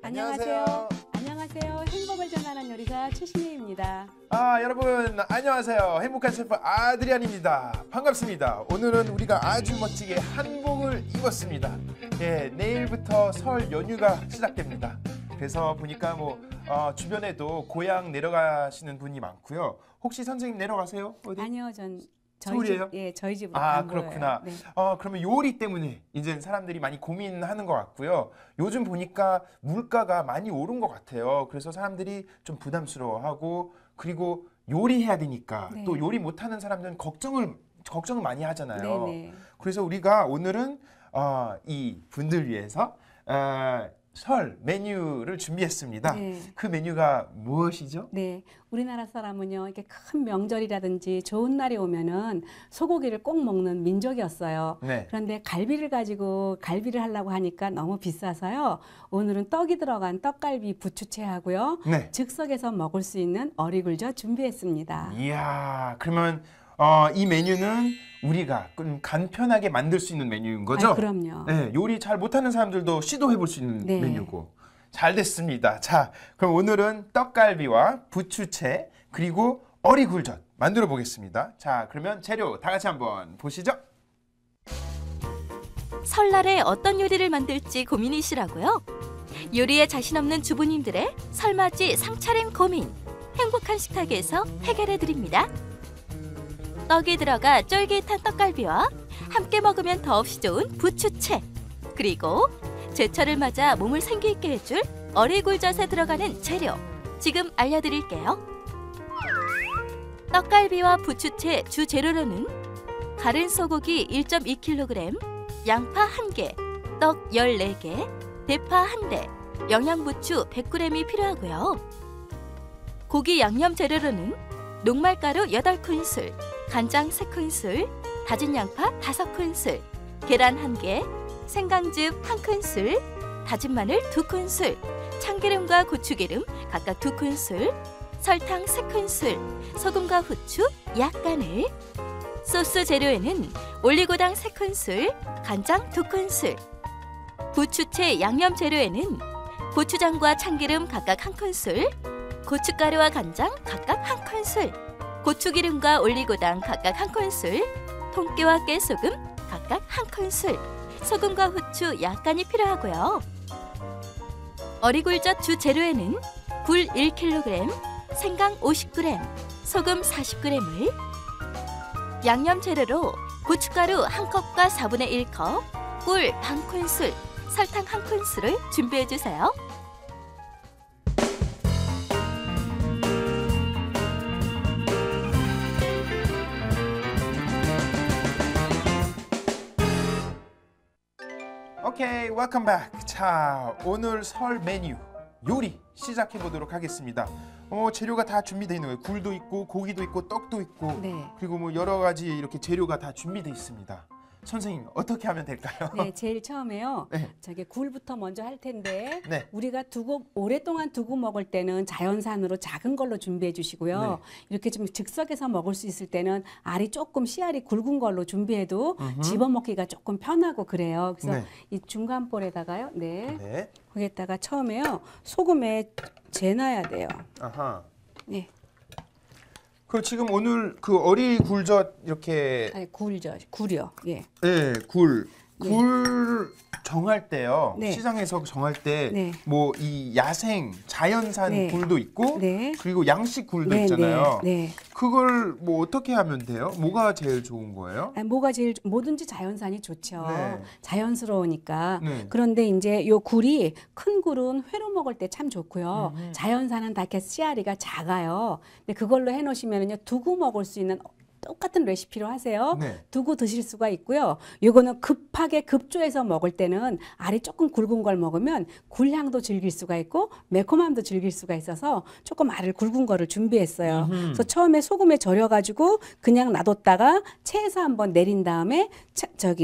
안녕하세요. 안녕하세요. 행복을 전하는 요리사 최신혜입니다. 여러분 안녕하세요. 행복한 셰프 아드리안입니다. 반갑습니다. 오늘은 우리가 아주 멋지게 한복을 입었습니다. 예, 내일부터 설 연휴가 시작됩니다. 그래서 보니까 주변에도 고향 내려가시는 분이 많고요. 혹시 선생님 내려가세요? 어디? 아니요, 저희 서울이에요? 집, 예, 저희 집으로 안 그렇구나. 보여요. 네. 그러면 요리 때문에 이제 사람들이 많이 고민하는 것 같고요. 요즘 보니까 물가가 많이 오른 것 같아요. 그래서 사람들이 좀 부담스러워하고, 그리고 요리해야 되니까 네. 또 요리 못하는 사람들은 걱정을 많이 하잖아요. 네네. 그래서 우리가 오늘은 이 분들 위해서 설 메뉴를 준비했습니다. 네. 그 메뉴가 무엇이죠? 네, 우리나라 사람은요, 이렇게 큰 명절이라든지 좋은 날이 오면은 소고기를 꼭 먹는 민족이었어요. 네. 그런데 갈비를 가지고 갈비를 하려고 하니까 너무 비싸서요. 오늘은 떡이 들어간 떡갈비 부추채하고요. 네. 즉석에서 먹을 수 있는 어리굴젓 준비했습니다. 이야, 그러면 이 메뉴는 우리가 좀 간편하게 만들 수 있는 메뉴인 거죠? 그럼요. 네, 요리 잘 못하는 사람들도 시도해 볼 수 있는 네. 메뉴고. 잘 됐습니다. 자, 그럼 오늘은 떡갈비와 부추채 그리고 어리굴젓 만들어 보겠습니다. 자, 그러면 재료 다 같이 한번 보시죠. 설날에 어떤 요리를 만들지 고민이시라고요? 요리에 자신 없는 주부님들의 설맞이 상차림 고민, 행복한 식탁에서 해결해 드립니다. 떡이 들어가 쫄깃한 떡갈비와 함께 먹으면 더없이 좋은 부추채, 그리고 제철을 맞아 몸을 생기 있게 해줄 어리굴젓에 들어가는 재료, 지금 알려드릴게요. 떡갈비와 부추채 주 재료로는 갈은 소고기 1.2kg, 양파 1개, 떡 14개, 대파 1대, 영양부추 100g이 필요하고요. 고기 양념 재료로는 녹말가루 8큰술, 간장 3큰술, 다진 양파 5큰술, 계란 1개, 생강즙 1큰술, 다진 마늘 2큰술, 참기름과 고추기름 각각 2큰술, 설탕 3큰술, 소금과 후추 약간을. 소스 재료에는 올리고당 3큰술, 간장 2큰술. 부추채 양념 재료에는 고추장과 참기름 각각 1큰술, 고춧가루와 간장 각각 1큰술, 고추기름과 올리고당 각각 1큰술, 통깨와 깨소금 각각 1큰술, 소금과 후추 약간이 필요하고요. 어리굴젓 주 재료에는 굴 1kg, 생강 50g, 소금 40g을, 양념 재료로 고춧가루 1컵과 4분의 1컵, 꿀 반큰술, 설탕 1큰술을 준비해 주세요. 오케이, 웰컴 백. 자, 오늘 설 메뉴 요리 시작해 보도록 하겠습니다. 재료가 다 준비되어 있는 거예요. 굴도 있고 고기도 있고 떡도 있고 네. 그리고 여러 가지 이렇게 재료가 다 준비되어 있습니다. 선생님, 어떻게 하면 될까요? 네, 제일 처음에요. 네. 저기 굴부터 먼저 할 텐데 네. 우리가 오랫동안 두고 먹을 때는 자연산으로 작은 걸로 준비해 주시고요. 네. 이렇게 좀 즉석에서 먹을 수 있을 때는 알이 조금 씨알이 굵은 걸로 준비해도 집어먹기가 조금 편하고 그래요. 그래서 네. 이 중간 볼에다가요. 네. 네. 거기에다가 처음에요. 소금에 재놔야 돼요. 아하. 네. 그럼 지금 오늘 그 어리굴젓 이렇게 아니, 굴이요. 예. 네, 굴 정할 때요. 네. 시장에서 정할 때 네. 이 야생 자연산 네. 굴도 있고 네. 그리고 양식 굴도 네, 있잖아요. 네. 그걸 어떻게 하면 돼요? 뭐가 제일 좋은 거예요? 아니, 뭐든지 자연산이 좋죠. 네. 자연스러우니까. 네. 그런데 이제 요 굴이 큰 굴은 회로 먹을 때 참 좋고요. 자연산은 다 이렇게 씨알이가 작아요. 근데 그걸로 해 놓으시면은요, 두고 먹을 수 있는 똑같은 레시피로 하세요. 네. 두고 드실 수가 있고요. 요거는 급하게 급조해서 먹을 때는 알이 조금 굵은 걸 먹으면 굴향도 즐길 수가 있고 매콤함도 즐길 수가 있어서 조금 알을 굵은 거를 준비했어요. 그래서 처음에 소금에 절여가지고 그냥 놔뒀다가 체에서 한번 내린 다음에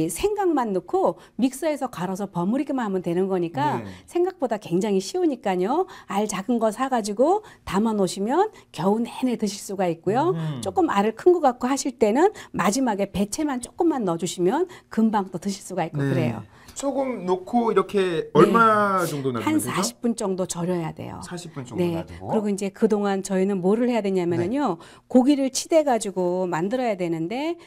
생강만 넣고 믹서에서 갈아서 버무리기만 하면 되는 거니까 네. 생각보다 굉장히 쉬우니까요. 알 작은 거 사가지고 담아 놓으시면 겨우 내내 드실 수가 있고요. 조금 알을 큰 거 갖고 하실 때는 마지막에 배채만 조금만 넣어주시면 금방 또 드실 수가 있고 그래요. 소금 넣고 이렇게 얼마 정도 한 놔두면 되죠? 40분 정도 절여야 돼요. 40분 정도 네. 놔두고. 그리고 이제 그동안 저희는 뭐를 해야 되냐면은요. 고기를 치대 가지고 만들어야 되는데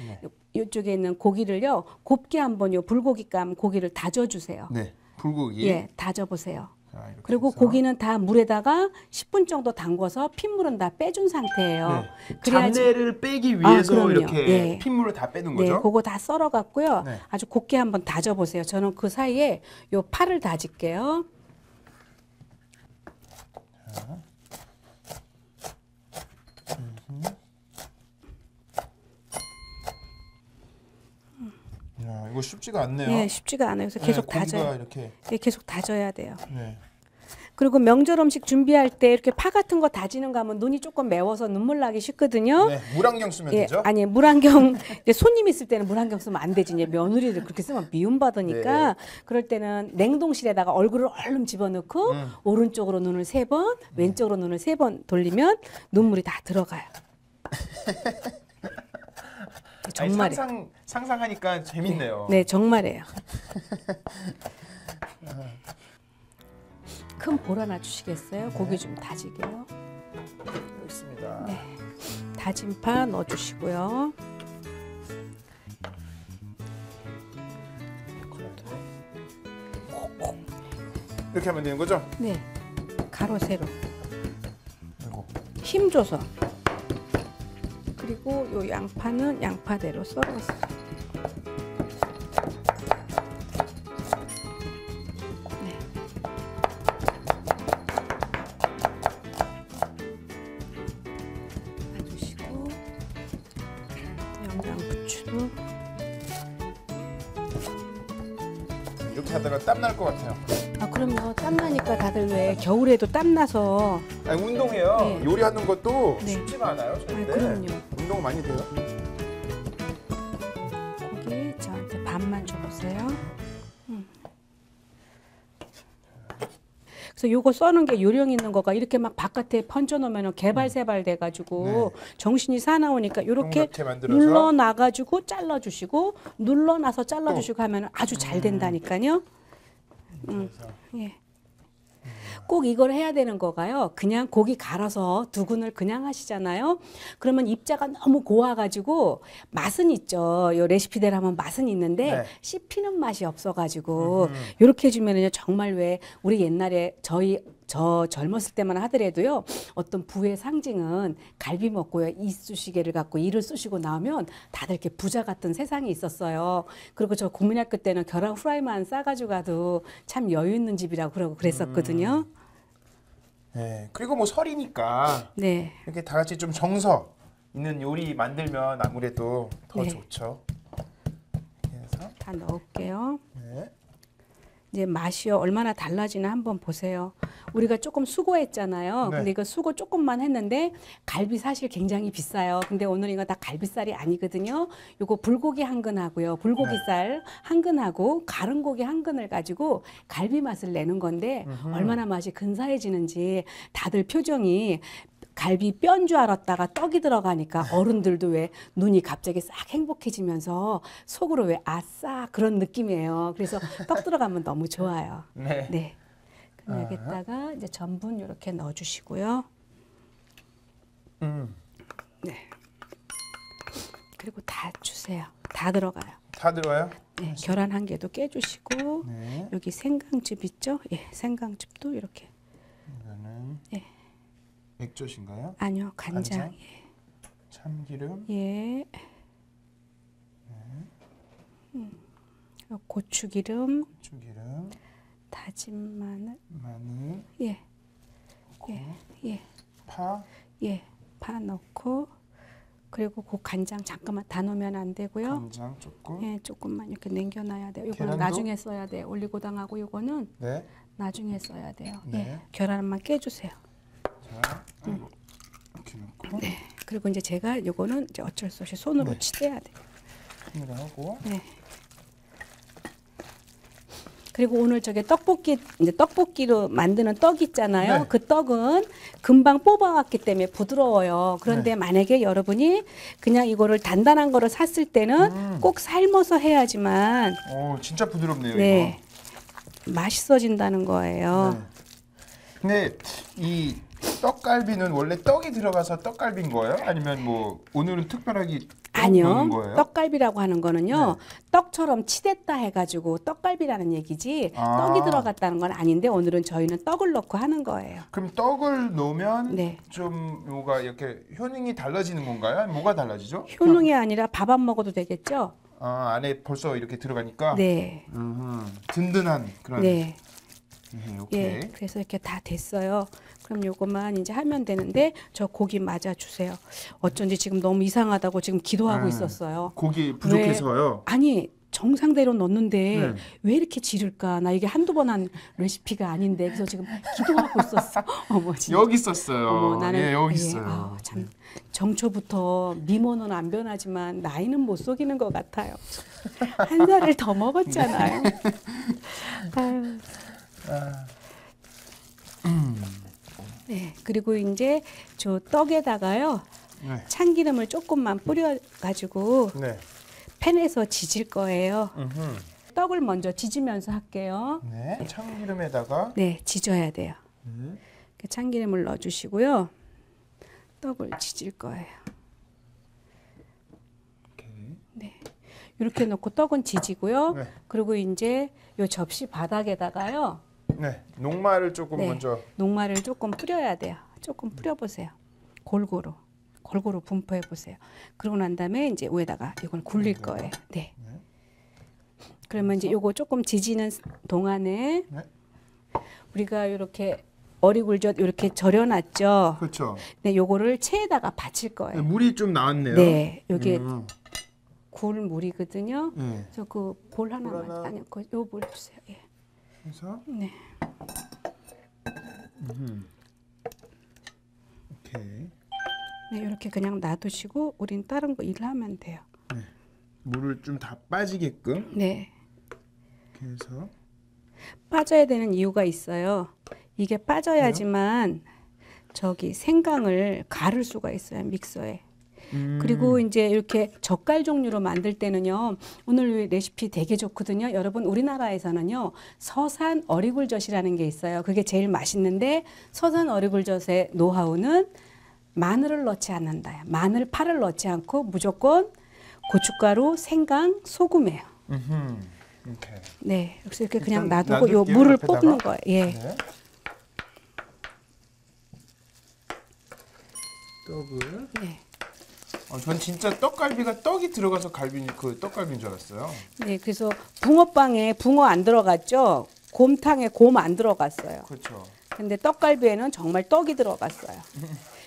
이쪽에 있는 고기를요. 곱게 한번 요 불고기감 고기를 다져 주세요. 네. 불고기. 예, 다져 보세요. 자, 이렇게 그리고 해서. 고기는 다 물에다가 10분 정도 담궈서 핏물은 다 빼준 상태예요. 네. 그래야지- 잡내를 빼기 위해서 그럼요. 이렇게 예. 핏물을 다 빼는 네, 거죠? 그거 다 썰어 갖고요. 네. 아주 곱게 한번 다져 보세요. 저는 그 사이에 요 파를 다질게요. 야, 이거 쉽지가 않네요. 예, 쉽지가 않아요. 그래서 계속 고기가 다져요. 이렇게. 예, 계속 다져야 돼요. 네. 그리고 명절 음식 준비할 때 이렇게 파 같은 거 다지는 거 하면 눈이 조금 매워서 눈물 나기 쉽거든요. 네. 물안경 쓰면 예, 되죠? 아니 물안경 이제 손님 있을 때는 물안경 쓰면 안 되지. 이제 며느리를 그렇게 쓰면 미움 받으니까 네. 그럴 때는 냉동실에다가 얼굴을 얼른 집어넣고 오른쪽으로 눈을 3번, 왼쪽으로 눈을 3번 돌리면 눈물이 다 들어가요. 아니, 정말이에요. 상상하니까 재밌네요. 네, 정말이에요. 큰 볼 하나 주시겠어요? 고기 좀 다지게요. 여기 있습니다. 네. 다진 파 넣어주시고요. 이렇게 하면 되는 거죠? 네, 가로 세로 그리고 힘 줘서. 그리고 요 양파는 양파대로 썰어서. 네. 놔주시고 영양부추도. 이렇게 하다가 땀 날 것 같아요. 아 그럼요. 땀 나니까 다들 왜 겨울에도 땀 나서. 아니, 운동해요. 네. 요리하는 것도 네. 쉽지가 않아요. 아 절대. 그럼요. 운동 많이 돼요. 고기 저한테 반만 줘보세요. 그래서 요거 써는 게 요령 있는 거가 이렇게 막 바깥에 번져 놓으면 개발세발 돼가지고 정신이 사나우니까 요렇게 동그랗게 만들어서. 눌러 놔가지고 잘라주시고 눌러 놔서 잘라주시고 하면 아주 잘 된다니까요. 그래서 예. 꼭 이걸 해야 되는 거가요. 그냥 고기 갈아서 두근을 그냥 하시잖아요. 그러면 입자가 너무 고와가지고 맛은 있죠. 요 레시피대로 하면 맛은 있는데 네. 씹히는 맛이 없어가지고 요렇게 해주면은요 정말 왜 우리 옛날에 저 젊었을 때만 하더라도요 어떤 부의 상징은 갈비 먹고요 이쑤시개를 갖고 이를 쑤시고 나오면 다들 이렇게 부자 같은 세상이 있었어요. 그리고 저 국민학교 때는 계란 후라이만 싸가지고 가도 참 여유 있는 집이라고 그러고 그랬었거든요. 네. 그리고 뭐 설이니까 네. 이렇게 다 같이 좀 정서 있는 요리 만들면 아무래도 더 네. 좋죠. 이렇게 해서 다 넣을게요. 네. 이제 맛이요 얼마나 달라지나 한번 보세요. 우리가 조금 수고했잖아요. 네. 근데 이거 수고 조금만 했는데 갈비 사실 굉장히 비싸요. 근데 오늘 이거 다 갈비살이 아니거든요. 요거 불고기 한 근하고요. 불고기살 한 근하고 갈은 고기 한 근을 가지고 갈비 맛을 내는 건데 얼마나 맛이 근사해지는지 다들 표정이 갈비 뼈인 줄 알았다가 떡이 들어가니까 어른들도 왜 눈이 갑자기 싹 행복해지면서 속으로 왜 아싸 그런 느낌이에요. 그래서 떡 들어가면 너무 좋아요. 네. 네. 그럼 여기다가 이제 전분 이렇게 넣어주시고요. 네. 그리고 다 주세요. 다 들어가요. 다 들어요? 네. 계란 한 개도 깨주시고 네. 여기 생강즙 있죠? 예, 생강즙도 이렇게. 이거는 예. 액젓인가요? 아니요, 간장. 간장? 참기름, 예. 고추기름, 고추기름, 다진 마늘. 마늘, 예. 예. 예. 파, 예. 파 넣고 그리고 그 간장 잠깐만 다 넣으면 안 되고요. 간장 조금. 예, 조금만 이렇게 남겨놔야 돼요. 이거는 계란도? 나중에 써야 돼요. 올리고당하고 이거는 네. 나중에 써야 돼요. 네. 예, 계란만 깨주세요. 자, 아이고. 이렇게 넣고 네. 그리고 이제 제가 이거는 이제 어쩔 수 없이 손으로 네. 치대야 돼요. 손으로 하고. 네. 그리고 오늘 저게 떡볶이 이제 떡볶이로 만드는 떡 있잖아요. 네. 그 떡은 금방 뽑아왔기 때문에 부드러워요. 그런데 네. 만약에 여러분이 그냥 이거를 단단한 거를 샀을 때는 꼭 삶아서 해야지만 오, 진짜 부드럽네요. 네 맛있어진다는 거예요. 이거. 네. 근데 이 떡갈비는 원래 떡이 들어가서 떡갈비인 거예요? 아니면 뭐 오늘은 특별하게 떡 아니요. 넣는 거예요? 떡갈비라고 하는 거는요. 네. 떡처럼 치댔다 해가지고 떡갈비라는 얘기지 아. 떡이 들어갔다는 건 아닌데 오늘은 저희는 떡을 넣고 하는 거예요. 그럼 떡을 넣으면 네. 좀 뭐가 이렇게 효능이 달라지는 건가요? 아니면 뭐가 달라지죠? 효능이 아니라 밥 안 먹어도 되겠죠? 아, 안에 벌써 이렇게 들어가니까 네. 든든한 그런. 네. 오케이. 예. 그래서 이렇게 다 됐어요. 그럼 요것만 이제 하면 되는데 저 고기 맞아 주세요. 어쩐지 지금 너무 이상하다고 지금 기도하고 있었어요. 고기 부족해서요. 아니 정상대로 넣는데 네. 왜 이렇게 지를까? 나 이게 한두 번 한 레시피가 아닌데 그래서 지금 기도하고 있었어. 어머 진짜. 여기 있었어요. 어머 나는 예, 여기 예, 있어요. 아우, 참 정초부터 미모는 안 변하지만 나이는 못 속이는 것 같아요. 한 살을 더 먹었잖아요. 아유. 네, 그리고 이제 저 떡에다가요 네. 참기름을 조금만 뿌려가지고 네. 팬에서 지질 거예요. 음흠. 떡을 먼저 지지면서 할게요. 네. 참기름에다가 네, 지져야 돼요. 이렇게 참기름을 넣어주시고요. 떡을 지질 거예요. 오케이. 네, 이렇게 넣고 떡은 지지고요. 네. 그리고 이제 요 접시 바닥에다가요. 네. 녹말을 조금 네, 먼저. 녹말을 조금 뿌려야 돼요. 조금 뿌려보세요. 골고루 분포해 보세요. 그러고 난 다음에 이제 위에다가 이걸 굴릴 거예요. 네. 그러면 이제 요거 조금 지지는 동안에 네. 우리가 이렇게 어리굴젓 이렇게 절여놨죠. 그렇죠. 네, 요거를 체에다가 받칠 네, 거예요. 물이 좀 나왔네요. 네, 여기 음. 굴 물이거든요. 네. 그래서 그 볼 볼 하나만 하나. 아니요, 요볼 주세요. 예. 그래서 네. 오케이. 네, 이렇게 그냥 놔두시고 우린 다른 거 일을 하면 돼요. 물을 좀 다 빠지게끔 네. 이렇게 해서. 빠져야 되는 이유가 있어요. 이게 빠져야지만 저기 생강을 갈을 수가 있어요, 믹서에. 그리고 이제 이렇게 젓갈 종류로 만들 때는요. 오늘 레시피 되게 좋거든요. 여러분 우리나라에서는요. 서산 어리굴젓이라는 게 있어요. 그게 제일 맛있는데 서산 어리굴젓의 노하우는 마늘을 넣지 않는다. 마늘, 파를 넣지 않고 무조건 고춧가루, 생강, 소금이에요. 오케이. 네, 그래서 이렇게 그냥 일단 놔두고 요 놔둘게요, 물을 옆에다가. 뽑는 거예요. 예. 네. 떡을. 네. 전 진짜 떡갈비가 떡이 들어가서 그 떡갈비인 줄 알았어요. 네, 그래서 붕어빵에 붕어 안 들어갔죠. 곰탕에 곰 안 들어갔어요. 그렇죠. 근데 떡갈비에는 정말 떡이 들어갔어요.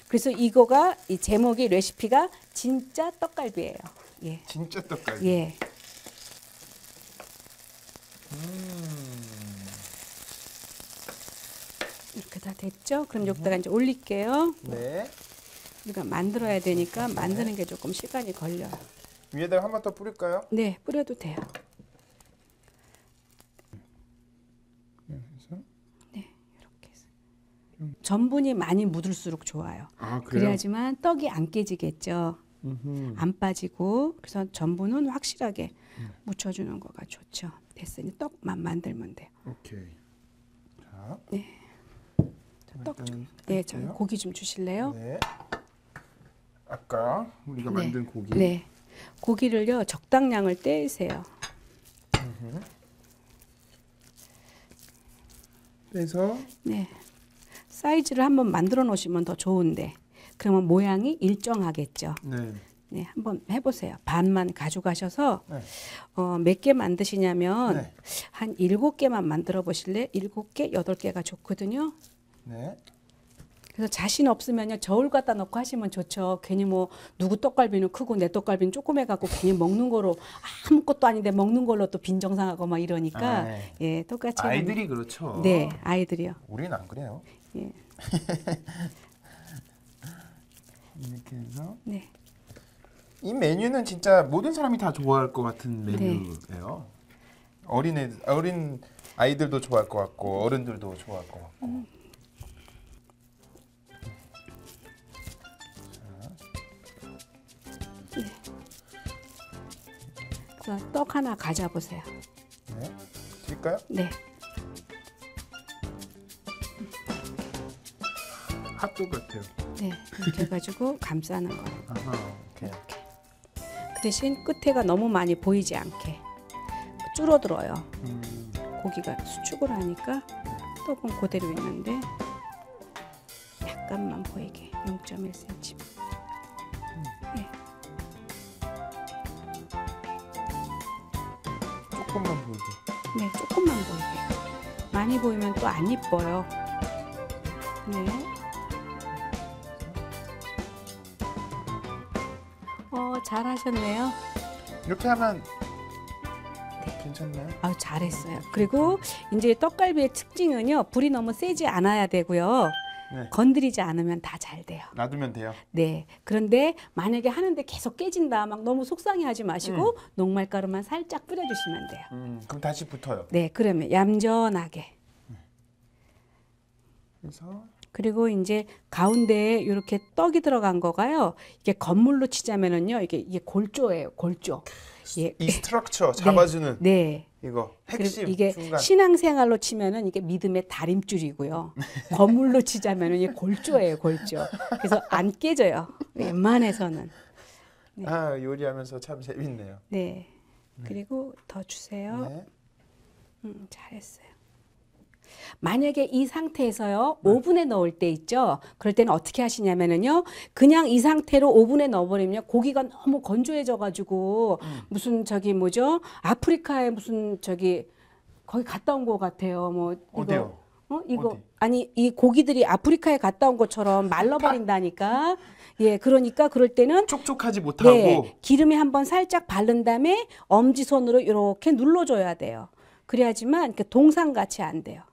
그래서 이거가 이 제목이 레시피가 진짜 떡갈비예요. 예. 진짜 떡갈비. 예. 이렇게 다 됐죠? 그럼 여기다가 이제 올릴게요. 네. 우리가 만들어야 되니까 만드는 게 조금 시간이 걸려요. 위에다가 한 번 더 뿌릴까요? 네, 뿌려도 돼요. 그래서. 네, 이렇게 해서. 전분이 많이 묻을수록 좋아요. 아, 그래요? 그래야지만 떡이 안 깨지겠죠. 안 빠지고 그래서 전분은 확실하게 묻혀주는 거가 좋죠. 됐으니 떡만 만들면 돼요. 오케이. 자. 네. 떡 좀. 일단은 네, 저 끓일게요. 고기 좀 주실래요? 네. 아까 우리가 네. 만든 고기. 네. 고기를요 적당량을 떼세요. 빼서. 네. 사이즈를 한번 만들어 놓으시면 더 좋은데 그러면 모양이 일정하겠죠. 네. 네, 한번 해보세요. 반만 가져가셔서 네. 몇 개 만드시냐면 네. 한 7개만 만들어 보실래요? 7개, 8개가 좋거든요. 네. 그래서 자신 없으면요 저울 갖다 놓고 하시면 좋죠. 괜히 뭐 누구 떡갈비는 크고 내 떡갈비는 조그매갖고 괜히 먹는 거로 아무것도 아닌데 먹는 걸로 또 빈정상하고 막 이러니까 네. 예 똑같이 아이들이 그렇죠. 하면, 네 아이들이요. 우리는 안 그래요. 예. 이렇게 해서. 네. 이 메뉴는 진짜 모든 사람이 다 좋아할 것 같은 네. 메뉴예요. 어린 아이들도 좋아할 것 같고 어른들도 좋아할 것 같고. 그래서 떡 하나 가져보세요. 네. 드릴까요? 네. 핫도그 같아요. 네. 이렇게 해가지고 감싸는 거예요. 아하, 오케이. 그 대신 끝에가 너무 많이 보이지 않게 줄어들어요. 고기가 수축을 하니까 떡은 그대로 있는데 약간만 보이게 0.1cm. 네. 조금만 보이게. 네, 조금만 보이게. 많이 보이면 또 안 이뻐요. 네. 잘하셨네요. 이렇게 하면 괜찮나요? 아유, 잘했어요. 그리고 이제 떡갈비의 특징은요, 불이 너무 세지 않아야 되고요. 네. 건드리지 않으면 다 잘 돼요. 놔두면 돼요. 네. 그런데 만약에 하는데 계속 깨진다, 막 너무 속상해하지 마시고 녹말가루만 살짝 뿌려주시면 돼요. 그럼 다시 붙어요. 네, 그러면 얌전하게. 그래서 그리고 이제 가운데에 이렇게 떡이 들어간 거가요. 이게 건물로 치자면은요, 이게 골조예요, 골조. 예. 이 스트럭처 잡아주는 네. 이거 그리고 핵심 이게 중간. 신앙생활로 치면은 이게 믿음의 다림줄이고요. 건물로 치자면은 이게 골조예요, 골조. 그래서 안 깨져요. 웬만해서는. 네. 아, 요리하면서 참 재밌네요. 네. 그리고 더 주세요. 네. 잘했어요. 만약에 이 상태에서요, 오븐에 넣을 때 있죠. 그럴 때는 어떻게 하시냐면은요, 그냥 이 상태로 오븐에 넣어버리면 고기가 너무 건조해져가지고 무슨 저기 뭐죠? 아프리카에 무슨 저기 거기 갔다 온 것 같아요. 뭐 이거 어디요? 이거 어디? 아니 이 고기들이 아프리카에 갔다 온 것처럼 말라버린다니까. 예, 그러니까 그럴 때는 촉촉하지 못하고. 네, 기름에 한번 살짝 바른 다음에 엄지손으로 이렇게 눌러줘야 돼요. 그래야지만 이렇게 동상같이 안 돼요.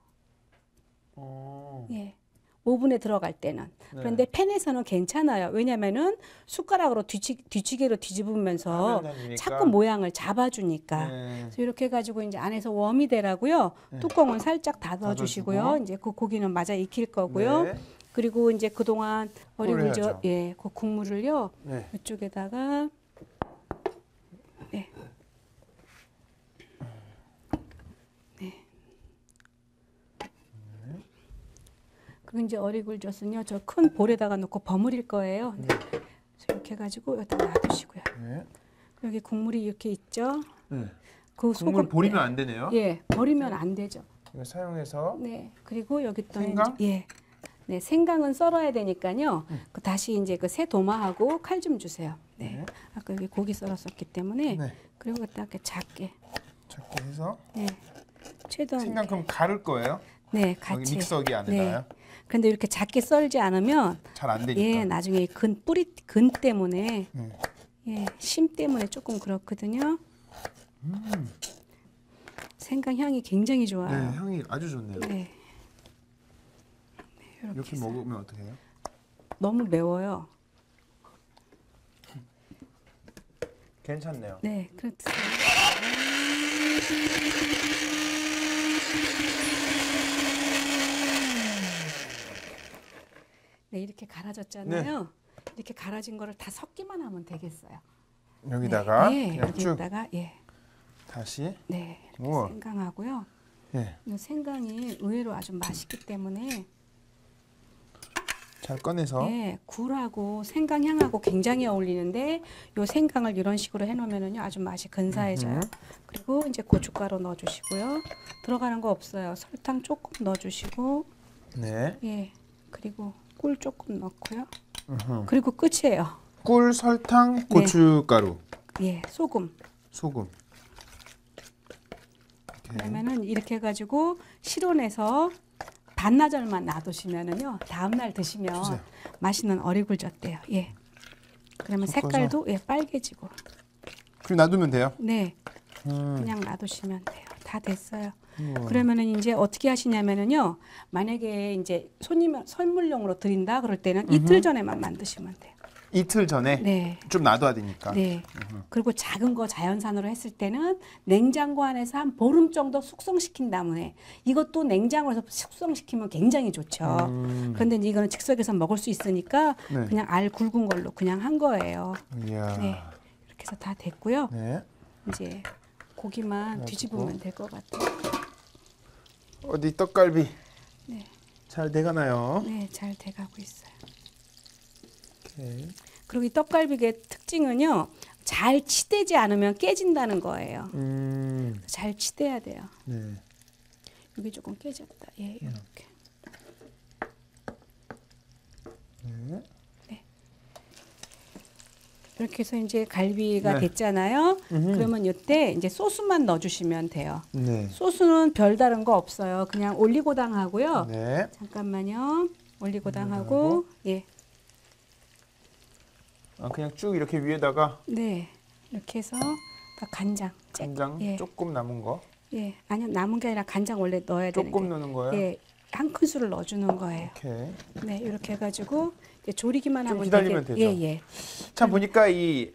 예, 오븐에 들어갈 때는. 그런데 팬에서는 괜찮아요. 왜냐면은 숟가락으로 뒤치기로 뒤집으면서 하면 되니까. 자꾸 모양을 잡아주니까. 네. 그래서 이렇게 해가지고 이제 안에서 웜이 되라고요. 뚜껑은 살짝 닫아주시고요. 닫아주고. 이제 그 고기는 마저 익힐 거고요. 네. 그리고 이제 그동안 어리굴젓, 해야죠. 예, 그 국물을요. 네. 이쪽에다가 네. 그리고 이제 어리굴젓은요, 저 큰 볼에다가 넣고 버무릴 거예요. 네. 그래서 이렇게 해가지고 여기다 놔두시고요. 네. 여기 국물이 이렇게 있죠. 네. 그 국물 소금, 버리면 네. 안 되네요. 예, 버리면 안 되죠. 이거 사용해서 네. 그리고 여기 또 생강? 이제, 예, 네, 생강은 썰어야 되니까요. 그 다시 이제 그 새 도마하고 칼 좀 주세요. 네. 네. 아까 여기 고기 썰었었기 때문에. 네. 그리고 딱 이렇게 작게. 작게 해서 네. 최대한. 생강 그럼 가를 거예요? 네, 여기 같이. 믹서기 안에다요? 네. 그런데 이렇게 작게 썰지 않으면 잘 안 되니까. 예, 나중에 이 근 때문에 예, 심 때문에 조금 그렇거든요. 생강 향이 굉장히 네, 좋아요. 향이 아주 좋네요. 네. 이렇게 해서. 먹으면 어떻게 해요? 너무 매워요. 괜찮네요. 네, 그렇죠. 네, 이렇게 갈아졌잖아요. 이렇게 갈아진 거를 다 섞기만 하면 되겠어요. 여기다가 네, 그냥 쭉 여기다가 예, 다시. 네, 이렇게 우와. 생강하고요. 예, 이 생강이 의외로 아주 맛있기 때문에 잘 꺼내서. 예, 굴하고 생강 향하고 굉장히 어울리는데 요 생강을 이런 식으로 해놓으면은요 아주 맛이 근사해져요. 그리고 이제 고춧가루 넣어주시고요. 들어가는 거 없어요. 설탕 조금 넣어주시고 네. 예, 그리고 꿀 조금 넣고요. 그리고 끝이에요. 꿀, 설탕, 고춧가루, 예, 소금. 소금. 이렇게. 그러면은 이렇게 해가지고 실온에서 반나절만 놔두시면은요 다음 날 드시면 주세요. 맛있는 어리굴젓 돼요. 예. 그러면 섞어서. 색깔도 예 빨개지고. 그럼 놔두면 돼요? 네. 그냥 놔두시면 돼요. 다 됐어요. 우와. 그러면은 이제 어떻게 하시냐면은요. 만약에 이제 손님 선물용으로 드린다 그럴 때는 이틀 전에만 만드시면 돼요. 이틀 전에 네. 좀 놔둬야 되니까. 네. 그리고 작은 거 자연산으로 했을 때는 냉장고 안에서 한 보름 정도 숙성시킨 다음에 이것도 냉장고에서 숙성시키면 굉장히 좋죠. 그런데 이제 이거는 즉석에서 먹을 수 있으니까 네. 그냥 알 굵은 걸로 그냥 한 거예요. 이야. 네. 이렇게 해서 다 됐고요. 네. 이제 고기만 뒤집으면 될 것 같아요. 어디 떡갈비 네. 잘 돼가나요? 네, 잘 돼가고 있어요. 오케이. 그리고 이 떡갈비의 특징은요, 잘 치대지 않으면 깨진다는 거예요. 잘 치대야 돼요. 네. 여기 조금 깨졌다. 예, 이렇게. 네. 이렇게 해서 이제 갈비가 네. 됐잖아요. 그러면 이때 이제 소스만 넣어주시면 돼요. 네. 소스는 별다른 거 없어요. 그냥 올리고당하고요. 네. 잠깐만요. 올리고당하고, 예, 아, 그냥 쭉 이렇게 위에다가 네, 이렇게 해서 간장, 간장 예. 조금 남은 거 예, 아니요 남은 게 아니라 간장 원래 넣어야 되는 조금 게, 넣는 거예요? 예, 한 큰술을 넣어주는 거예요. 오케이. 네, 이렇게 해가지고 이제 조리기만 좀 하면 기다리면 되죠. 예, 예. 참 보니까 이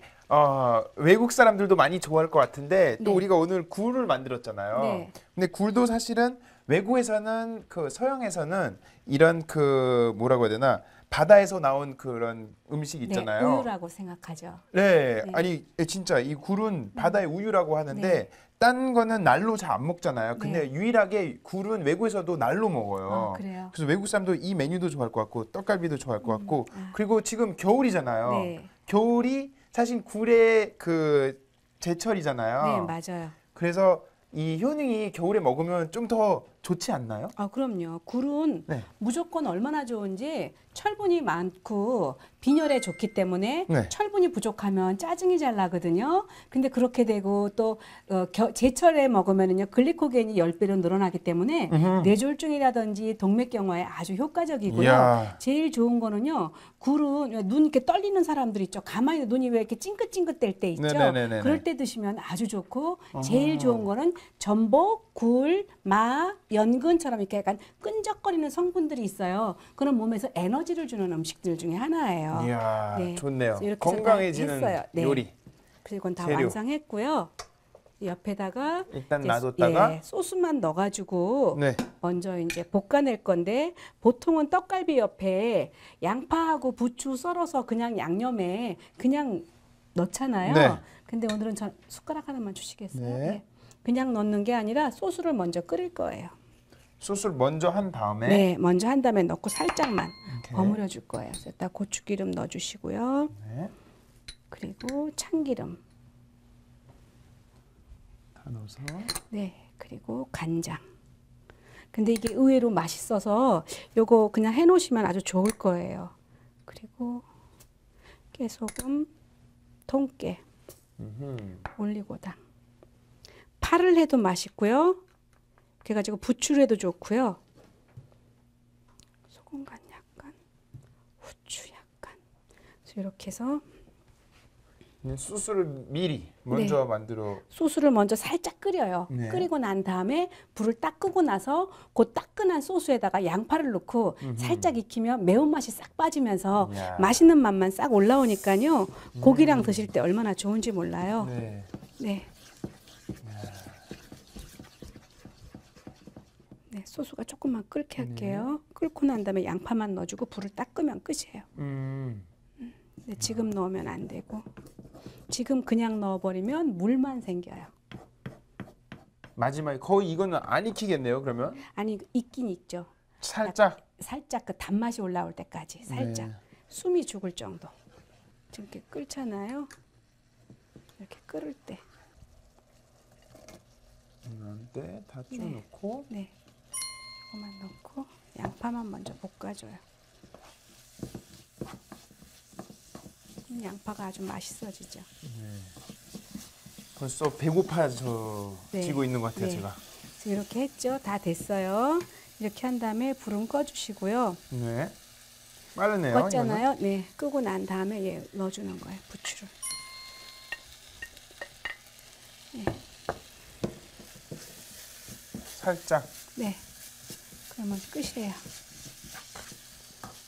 외국 사람들도 많이 좋아할 것 같은데 또 네. 우리가 오늘 굴을 만들었잖아요. 네. 근데 굴도 사실은 외국에서는 그 서양에서는 이런 그 뭐라고 해야 되나 바다에서 나온 그런 음식 있잖아요. 네, 우유라고 생각하죠. 네, 네. 아니 진짜 이 굴은 바다의 우유라고 하는데 네. 딴 거는 날로 잘 안 먹잖아요. 근데 유일하게 굴은 외국에서도 날로 먹어요. 그래요. 그래서 외국 사람도 이 메뉴도 좋아할 것 같고 떡갈비도 좋아할 것 같고 아. 그리고 지금 겨울이잖아요. 네. 겨울이 사실 굴의 그 제철이잖아요. 네, 맞아요. 그래서 이 효능이 겨울에 먹으면 좀 더 좋지 않나요? 아, 그럼요. 굴은 네. 무조건 얼마나 좋은지 철분이 많고 빈혈에 좋기 때문에 네. 철분이 부족하면 짜증이 잘 나거든요. 근데 그렇게 되고 또 제철에 먹으면은요 글리코겐이 10배로 늘어나기 때문에 뇌졸중이라든지 동맥경화에 아주 효과적이고요. 이야. 제일 좋은 거는요. 굴은 눈 이렇게 떨리는 사람들 있죠. 가만히 눈이 왜 이렇게 찡긋찡긋 될 때 있죠. 네네네네네. 그럴 때 드시면 아주 좋고 제일 좋은 거는 전복, 굴, 마, 연근처럼 이렇게 약간 끈적거리는 성분들이 있어요. 그런 몸에서 에너지를 주는 음식들 중에 하나예요. 이야, 네. 좋네요. 그래서 이렇게 해서 다 건강해지는 했어요. 네. 요리. 그래서 이건 다 재료. 완성했고요. 옆에다가 일단 이제 놔뒀다가 소스만 넣어가지고 네. 먼저 이제 볶아낼 건데 보통은 떡갈비 옆에 양파하고 부추 썰어서 그냥 양념에 그냥 넣잖아요. 네. 근데 오늘은 전 숟가락 하나만 주시겠어요? 네. 네. 그냥 넣는 게 아니라 소스를 먼저 끓일 거예요. 소스를 먼저 한 다음에 네, 먼저 한 다음에 넣고 살짝만 오케이. 버무려 줄 거예요. 그래서 일단 고추기름 넣어주시고요. 네. 그리고 참기름. 다 넣어서 네, 그리고 간장. 근데 이게 의외로 맛있어서 요거 그냥 해놓으시면 아주 좋을 거예요. 그리고 깨소금, 통깨, 올리고당. 파를 해도 맛있고요. 그래가지고 부추를 해도 좋고요. 소금 간 약간, 후추 약간. 그래서 이렇게 해서 소스를 미리 먼저 만들어. 소스를 먼저 살짝 끓여요. 네. 끓이고 난 다음에 불을 딱 끄고 나서 그 따끈한 소스에다가 양파를 넣고 살짝 익히면 매운맛이 싹 빠지면서 이야. 맛있는 맛만 싹 올라오니까요. 고기랑 드실 때 얼마나 좋은지 몰라요. 네. 네. 네, 소스가 조금만 끓게 할게요. 끓고 난 다음에 양파만 넣어주고 불을 딱 끄면 끝이에요. 근데 지금 넣으면 안 되고 지금 그냥 넣어버리면 물만 생겨요. 마지막에 거의 이거는 안 익히겠네요. 그러면 아니 익긴 익죠. 살짝. 살짝 그 단맛이 올라올 때까지 살짝 네. 숨이 죽을 정도. 지금 이렇게 끓잖아요. 이렇게 끓을 때, 이런 때다 쭉 네. 넣고. 네, 이거만 넣고 양파만 먼저 볶아줘요. 양파가 아주 맛있어지죠. 벌써 배고파지고 네. 있는 것 같아요. 네. 제가. 그래서 이렇게 했죠. 다 됐어요. 이렇게 한 다음에 불은 꺼주시고요. 네. 빠르네요. 이거는. 껐잖아요. 네, 끄고 난 다음에 얘 넣어주는 거예요. 부추를. 살짝. 네, 그러면 끝이에요.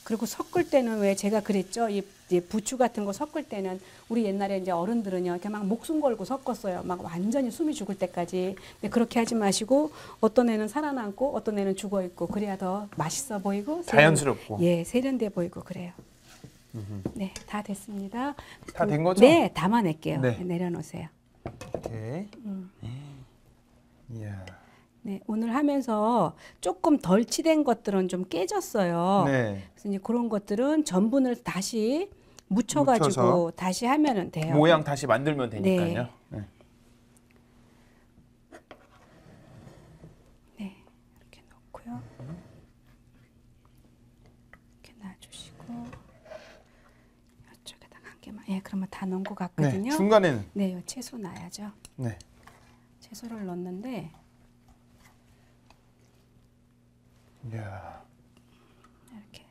그리고 섞을 때는 왜 제가 그랬죠. 이 부추 같은 거 섞을 때는 우리 옛날에 이제 어른들은요, 이렇게 막 목숨 걸고 섞었어요. 막 완전히 숨이 죽을 때까지. 근데 그렇게 하지 마시고 어떤 애는 살아남고 어떤 애는 죽어 있고 그래야 더 맛있어 보이고 자연스럽고. 예, 세련돼 보이고 그래요. 네, 다 됐습니다. 다 된 거죠? 네, 담아낼게요. 네. 내려놓으세요. 오케이. 이야. 네, 오늘 하면서 조금 덜 치된 것들은 좀 깨졌어요. 네. 그래서 이제 그런 것들은 전분을 다시 묻혀가지고 묻혀서 다시 하면은 돼요. 모양 다시 만들면 되니까요. 네. 네, 이렇게 놓고요. 이렇게 놔주시고 이쪽에다가 한 개만. 예, 그러면 다 넣은 것 같거든요. 네. 중간에는 네, 요 채소 놔야죠. 네. 채소를 넣는데 이야. 이렇게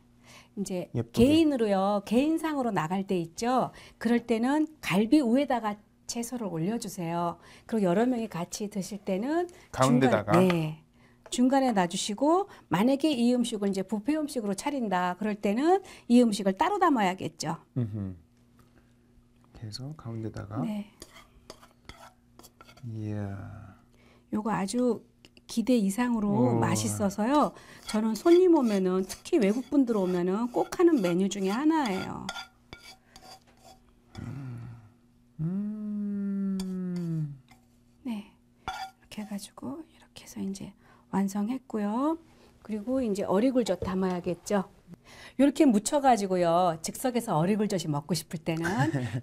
이제 예쁘게. 개인으로요, 개인상으로 나갈 때 있죠. 그럴 때는 갈비 위에다가 채소를 올려주세요. 그리고 여러 명이 같이 드실 때는 가운데다가. 네, 중간에 놔주시고 만약에 이 음식을 이제 뷔페 음식으로 차린다 그럴 때는 이 음식을 따로 담아야겠죠. 그래서 가운데다가. 네, 이야. 요거 아주 기대 이상으로 우와. 맛있어서요. 저는 손님 오면은 특히 외국 분들 오면은 꼭 하는 메뉴 중에 하나예요. 네, 이렇게 해가지고 이렇게 해서 이제 완성했고요. 그리고 이제 어리굴젓 담아야겠죠. 이렇게 묻혀가지고요, 즉석에서 어리굴젓이 먹고 싶을 때는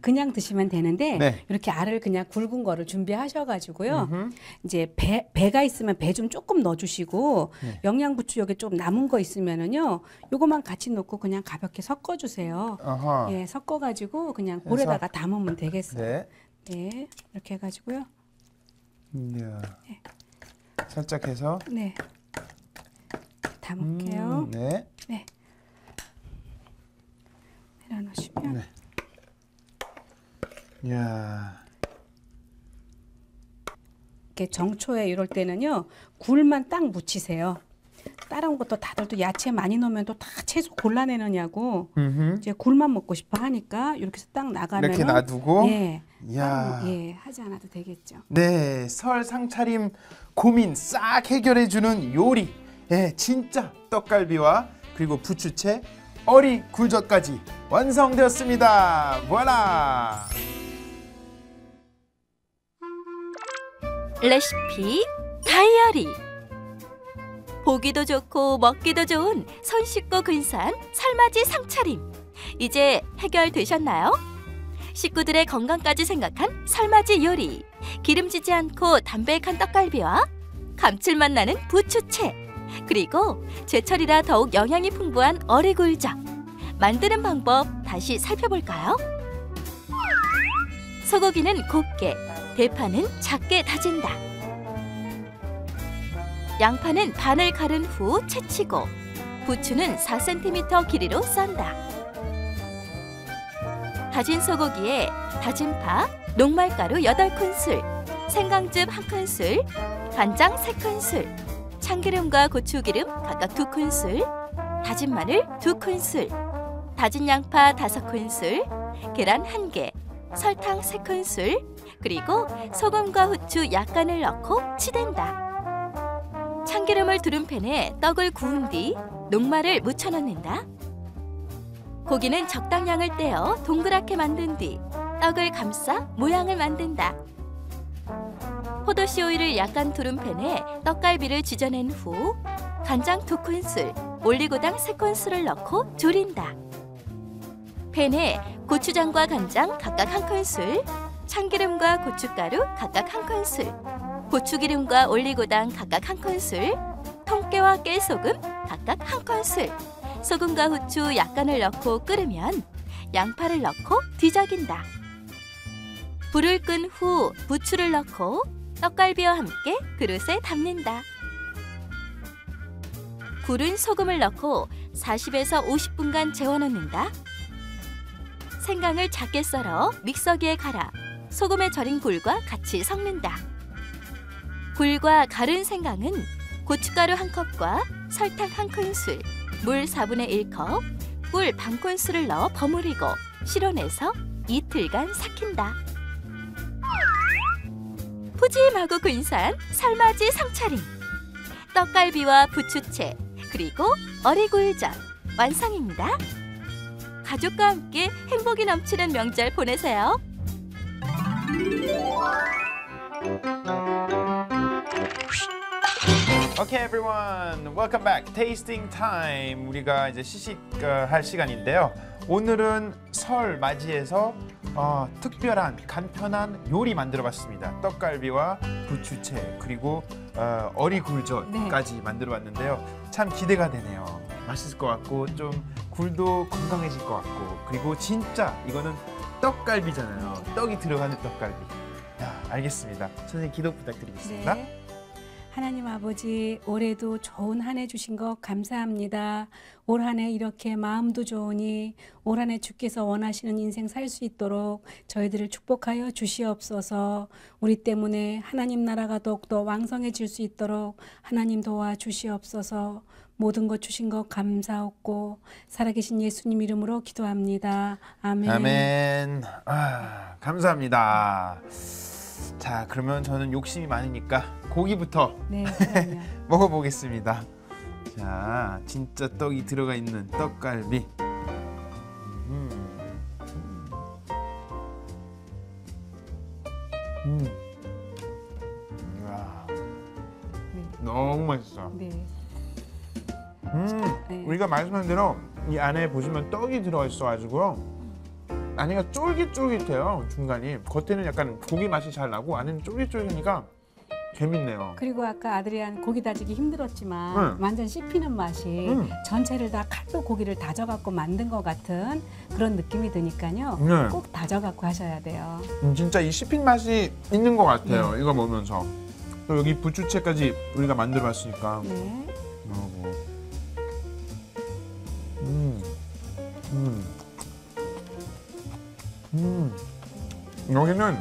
그냥 드시면 되는데 네. 이렇게 알을 그냥 굵은 거를 준비하셔가지고요. 이제 배가 있으면 배 좀 조금 넣어주시고 네. 영양부추 여기 좀 남은 거 있으면은요, 요거만 같이 넣고 그냥 가볍게 섞어주세요. 아하. 예, 섞어가지고 그냥 볼에다가 담으면 되겠어요. 네. 네, 이렇게 해가지고요. 이야. 살짝 해서. 네, 담을게요. 네. 네. 내려놓으시면 네. 이야. 이렇게 정초에 이럴 때는요, 굴만 딱 묻히세요. 다른 것도 다들 또 야채 많이 넣으면 또 다 채소 골라내느냐고 이제 굴만 먹고 싶어 하니까 이렇게 해서 딱 나가면 이렇게 놔두고. 예, 이야. 따로, 예, 하지 않아도 되겠죠. 네, 설 상차림 고민 싹 해결해 주는 요리. 예, 진짜 떡갈비와 그리고 부추채, 어리 굴젓까지 완성되었습니다. voil라. 레시피 다이어리. 보기도 좋고 먹기도 좋은 손쉽고 근사한 설맞이 상차림. 이제 해결되셨나요? 식구들의 건강까지 생각한 설맞이 요리. 기름지지 않고 담백한 떡갈비와 감칠맛 나는 부추채, 그리고 제철이라 더욱 영양이 풍부한 어리굴젓. 만드는 방법 다시 살펴볼까요? 소고기는 곱게, 대파는 작게 다진다. 양파는 반을 가른 후 채치고, 부추는 4cm 길이로 썬다. 다진 소고기에 다진 파, 녹말가루 8큰술, 생강즙 1큰술, 간장 3큰술, 참기름과 고추기름 각각 2큰술, 다진 마늘 2큰술, 다진 양파 5큰술, 계란 1개, 설탕 3큰술, 그리고 소금과 후추 약간을 넣고 치댄다. 참기름을 두른 팬에 떡을 구운 뒤 녹말을 묻혀 넣는다. 고기는 적당량을 떼어 동그랗게 만든 뒤 떡을 감싸 모양을 만든다. 포도씨 오일을 약간 두른 팬에 떡갈비를 지져낸 후 간장 2큰술, 올리고당 3큰술을 넣고 졸인다. 팬에 고추장과 간장 각각 1큰술, 참기름과 고춧가루 각각 1큰술, 고추기름과 올리고당 각각 1큰술, 통깨와 깨소금 각각 1큰술, 소금과 후추 약간을 넣고 끓으면 양파를 넣고 뒤적인다. 불을 끈 후 부추를 넣고 떡갈비와 함께 그릇에 담는다. 굴은 소금을 넣고 40에서 50분간 재워놓는다. 생강을 작게 썰어 믹서기에 갈아 소금에 절인 굴과 같이 섞는다. 굴과 갈은 생강은 고춧가루 1컵과 설탕 1큰술, 물 4분의 1컵, 꿀 반 큰술을 넣어 버무리고 실온에서 이틀간 삭힌다. 푸짐하고 근사한 설맞이 상차림. 떡갈비와 부추채 그리고 어리굴젓 완성입니다. 가족과 함께 행복이 넘치는 명절 보내세요. Okay, everyone, welcome back. Tasting time. 우리가 이제 시식할 시간인데요. 오늘은 설 맞이해서 특별한 간편한 요리 만들어봤습니다. 떡갈비와 부추채 그리고 어리굴젓까지 만들어봤는데요. 참 기대가 되네요. 맛있을 것 같고 좀 굴도 건강해질 것 같고 그리고 진짜 이거는 떡갈비잖아요. 떡이 들어가는 떡갈비. 야, 알겠습니다. 선생님 기도 부탁드리겠습니다. 네. 하나님 아버지, 올해도 좋은 한 해 주신 것 감사합니다. 올 한 해 이렇게 마음도 좋으니 올 한 해 주께서 원하시는 인생 살 수 있도록 저희들을 축복하여 주시옵소서. 우리 때문에 하나님 나라가 더욱더 왕성해질 수 있도록 하나님 도와주시옵소서. 모든 것 주신 것 감사하고 살아계신 예수님 이름으로 기도합니다. 아멘. 아멘. 감사합니다. 자, 그러면 저는 욕심이 많으니까 고기부터 네, 그럼요. 먹어보겠습니다. 자, 진짜 떡이 들어가 있는 떡갈비. 이야, 네. 너무 맛있어. 네. 네. 우리가 말씀한 대로 이 안에 보시면 떡이 들어가 있어가지고요. 안에가 쫄깃쫄깃해요. 중간이 겉에는 약간 고기 맛이 잘 나고 안에는 쫄깃쫄깃하니까 재밌네요. 그리고 아까 아드리안 고기 다지기 힘들었지만 완전 씹히는 맛이 전체를 다 칼로 고기를 다져갖고 만든 것 같은 그런 느낌이 드니까요. 네. 꼭 다져갖고 하셔야 돼요. 진짜 이 씹힌 맛이 있는 것 같아요. 이거 먹으면서. 또 여기 부추채까지 우리가 만들어봤으니까. 네. 먹어보. 여기는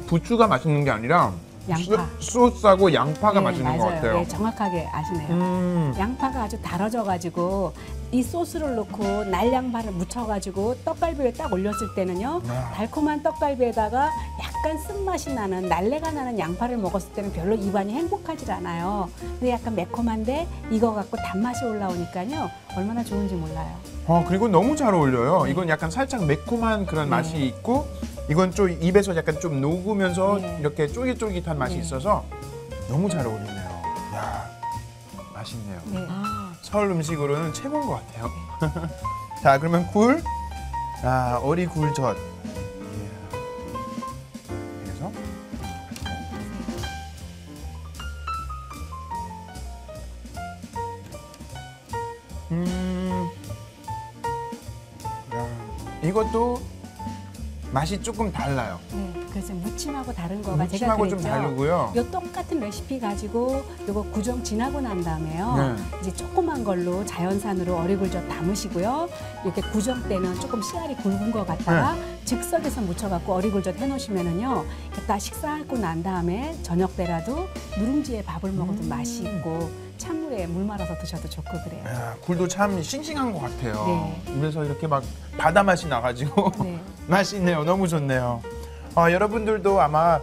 부추가 맛있는 게 아니라 양파. 소스하고 양파가 네, 맛있는 맞아요. 것 같아요. 네, 정확하게 아시네요. 양파가 아주 달아져가지고 이 소스를 넣고 날양파를 묻혀가지고 떡갈비에 딱 올렸을 때는요. 달콤한 떡갈비에다가 약간 쓴맛이 나는 날래가 나는 양파를 먹었을 때는 별로 입안이 행복하지 않아요. 근데 약간 매콤한데 이거 갖고 단맛이 올라오니까요. 얼마나 좋은지 몰라요. 그리고 너무 잘 어울려요. 이건 약간 살짝 매콤한 그런 맛이 있고 이건 좀 입에서 약간 좀 녹으면서 이렇게 쫄깃쫄깃한 맛이 있어서 너무 잘 어울리네요. 야, 맛있네요. 네. 설 음식으로는 최고인 것 같아요. 자, 그러면 굴, 어리굴젓. 그래서 이것도 맛이 조금 달라요. 네, 그래서 무침하고 다른 거가 제가 무침하고 좀 그랬죠. 다르고요. 요 똑같은 레시피 가지고 요거 구정 지나고 난 다음에요. 이제 조그만 걸로 자연산으로 어리굴젓 담으시고요. 이렇게 구정 때는 조금 씨알이 굵은 거 갖다가 즉석에서 묻혀갖고 어리굴젓 해놓으시면은요. 이따 식사하고 난 다음에 저녁 때라도 누룽지에 밥을 먹어도 맛이 있고 찬물에 물 말아서 드셔도 좋고 그래요. 야, 굴도 참 싱싱한 것 같아요. 네. 입에서 이렇게 막 바다 맛이 나가지고 네. 맛있네요. 너무 좋네요. 여러분들도 아마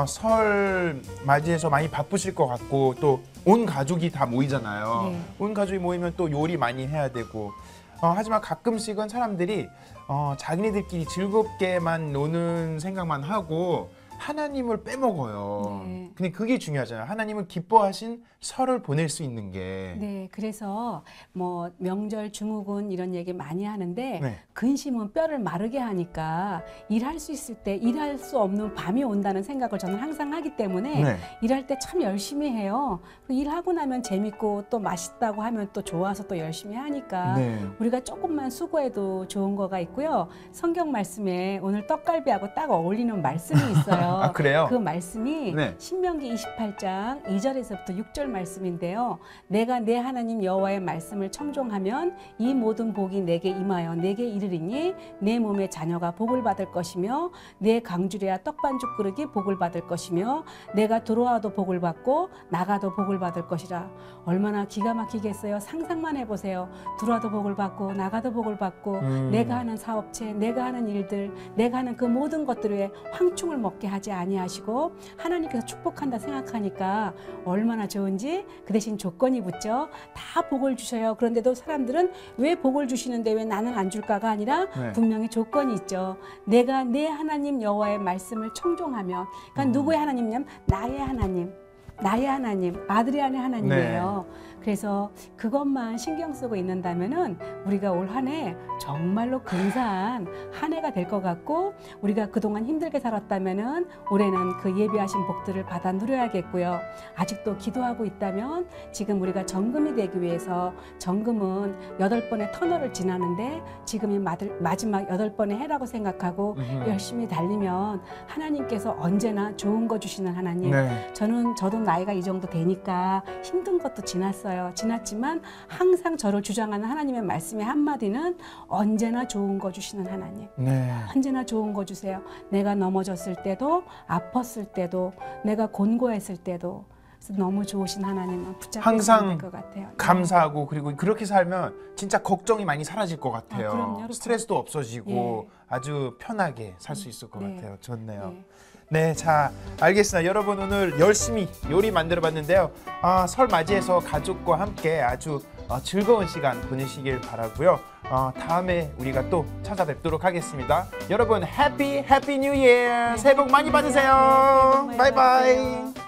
설 맞이해서 많이 바쁘실 것 같고 또 온 가족이 다 모이잖아요. 네. 온 가족이 모이면 또 요리 많이 해야 되고 하지만 가끔씩은 사람들이 자기네들끼리 즐겁게만 노는 생각만 하고 하나님을 빼먹어요. 네. 근데 그게 중요하잖아요. 하나님을 기뻐하신 설을 보낼 수 있는 게. 네, 그래서 뭐 명절 증후군 이런 얘기 많이 하는데 네. 근심은 뼈를 마르게 하니까 일할 수 있을 때 일할 수 없는 밤이 온다는 생각을 저는 항상 하기 때문에 네. 일할 때 참 열심히 해요. 일하고 나면 재밌고 또 맛있다고 하면 또 좋아서 또 열심히 하니까 네. 우리가 조금만 수고해도 좋은 거가 있고요. 성경 말씀에 오늘 떡갈비하고 딱 어울리는 말씀이 있어요. 아, 그래요? 그 말씀이 네. 신명기 28장 2절에서부터 6절 말씀인데요. 내가 내 하나님 여호와의 말씀을 청종하면 이 모든 복이 내게 임하여 내게 이르리니 내 몸의 자녀가 복을 받을 것이며 내 강주리와 떡반죽 그릇이 복을 받을 것이며 내가 들어와도 복을 받고 나가도 복을 받을 것이라. 얼마나 기가 막히겠어요. 상상만 해보세요. 들어와도 복을 받고 나가도 복을 받고 내가 하는 사업체, 내가 하는 일들, 내가 하는 그 모든 것들에 황충을 먹게 하지 아니하시고 하나님께서 축복한다 생각하니까 얼마나 좋은지. 그 대신 조건이 붙죠. 다 복을 주셔요. 그런데도 사람들은 왜 복을 주시는데 왜 나는 안 줄까가 아니라 네. 분명히 조건이 있죠. 내가 내 하나님 여호와의 말씀을 청종하면, 그러니까 누구의 하나님이냐면 나의 하나님, 나의 하나님, 아드리안의 하나님이에요. 그래서 그것만 신경 쓰고 있는다면은 우리가 올 한 해 정말로 근사한 한 해가 될 것 같고, 우리가 그동안 힘들게 살았다면은 올해는 그 예비하신 복들을 받아 누려야겠고요. 아직도 기도하고 있다면 지금 우리가 정금이 되기 위해서, 정금은 8번의 터널을 지나는데 지금이 마지막 8번의 해라고 생각하고 열심히 달리면 하나님께서 언제나 좋은 거 주시는 하나님. 네. 저도 나이가 이 정도 되니까 힘든 것도 지났어요. 지났지만 항상 저를 주장하는 하나님의 말씀의 한마디는 언제나 좋은 거 주시는 하나님. 네. 언제나 좋은 거 주세요. 내가 넘어졌을 때도, 아팠을 때도, 내가 곤고했을 때도. 그래서 너무 좋으신 하나님은 붙잡고 항상 있어야 될 것 같아요. 감사하고, 그리고 그렇게 살면 진짜 걱정이 많이 사라질 것 같아요. 그럼요. 스트레스도 없어지고 예. 아주 편하게 살 수 있을 것 네. 같아요. 좋네요. 네. 네, 자, 알겠습니다. 여러분, 오늘 열심히 요리 만들어 봤는데요. 설 맞이해서 가족과 함께 아주 즐거운 시간 보내시길 바라고요. 다음에 우리가 또 찾아뵙도록 하겠습니다. 여러분, 해피 뉴 이어! 새해 복 많이 받으세요. 네, 새해 복 많이 바이바이. 받으세요.